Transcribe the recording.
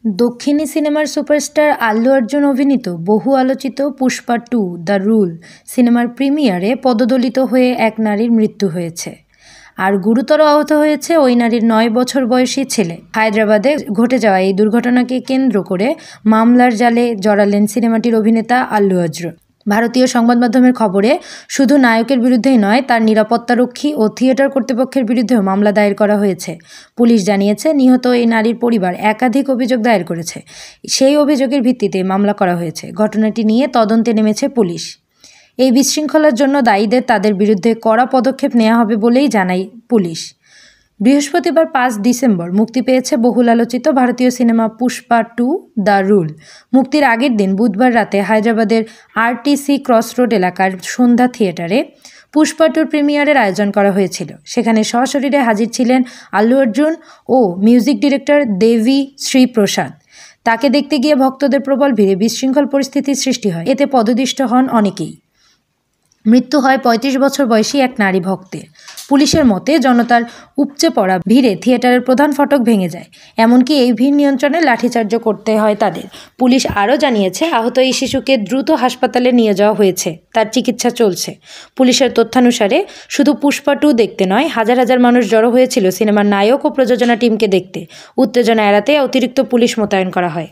দক্ষিণী সিনেমার সুপারস্টার আল্লু অর্জুন অভিনীত বহু আলোচিত পুষ্পা 2 দ্য রুল সিনেমার প্রিমিয়ারে পদদলিত হয়ে এক নারীর মৃত্যু হয়েছে। আর গুরুতর আহত হয়েছে ওই নারীর 9 বছর বয়সী ছেলে। হায়দ্রাবাদে ঘটে যাওয়া এই দুর্ঘটনাকে কেন্দ্র করে মামলার জালে জড়ালেন সিনেমাটির অভিনেতা আল্লু অর্জুন। ভারতীয় সংবাদ মাধ্যমের খবরে শুধু নায়কের বিরুদ্ধেই নয়, তার নিরাপত্তারক্ষী ও থিয়েটার কর্তৃপক্ষের বিরুদ্ধেও মামলা দায়ের করা হয়েছে। পুলিশ জানিয়েছে, নিহত এই নারীর পরিবার একাধিক অভিযোগ দায়ের করেছে। সেই অভিযোগের ভিত্তিতে মামলা করা হয়েছে। ঘটনাটি নিয়ে তদন্তে নেমেছে পুলিশ। এই বিশৃঙ্খলার জন্য দায়ীদের তাদের বিরুদ্ধে কড়া পদক্ষেপ নেওয়া হবে বলেই জানায় পুলিশ। বৃহস্পতিবার 5 ডিসেম্বর মুক্তি পেয়েছে বহুল আলোচিত ভারতীয় সিনেমা পুষ্পা 2 দ্য রুল। মুক্তির আগের দিন বুধবার রাতে হায়দ্রাবাদের আরটিসি ক্রসরোড এলাকার সন্ধ্যা থিয়েটারে পুষ্পা 2 প্রিমিয়ারের আয়োজন করা হয়েছিল। সেখানে সশরীরে হাজির ছিলেন আল্লু অর্জুন ও মিউজিক ডিরেক্টর দেবী শ্রী প্রসাদ। তাকে দেখতে গিয়ে ভক্তদের প্রবল ভিড়ে বিশৃঙ্খল পরিস্থিতির সৃষ্টি হয়। এতে পদদলিত হন অনেকেই। মৃত্যু হয় 35 বছর বয়সী এক নারী ভক্তের। পুলিশের মতে, জনতার উপচে পড়া ভিড়ে থিয়েটারের প্রধান ফটক ভেঙে যায়। এমনকি এই ভিড় নিয়ন্ত্রণে লাঠিচার্জ করতে হয় তাদের। পুলিশ আরও জানিয়েছে, আহত এই শিশুকে দ্রুত হাসপাতালে নিয়ে যাওয়া হয়েছে, তার চিকিৎসা চলছে। পুলিশের তথ্যানুসারে শুধু পুষ্পা 2 দেখতে নয়, হাজার হাজার মানুষ জড়ো হয়েছিল সিনেমার নায়ক ও প্রযোজনা টিমকে দেখতে। উত্তেজনা এড়াতে অতিরিক্ত পুলিশ মোতায়েন করা হয়।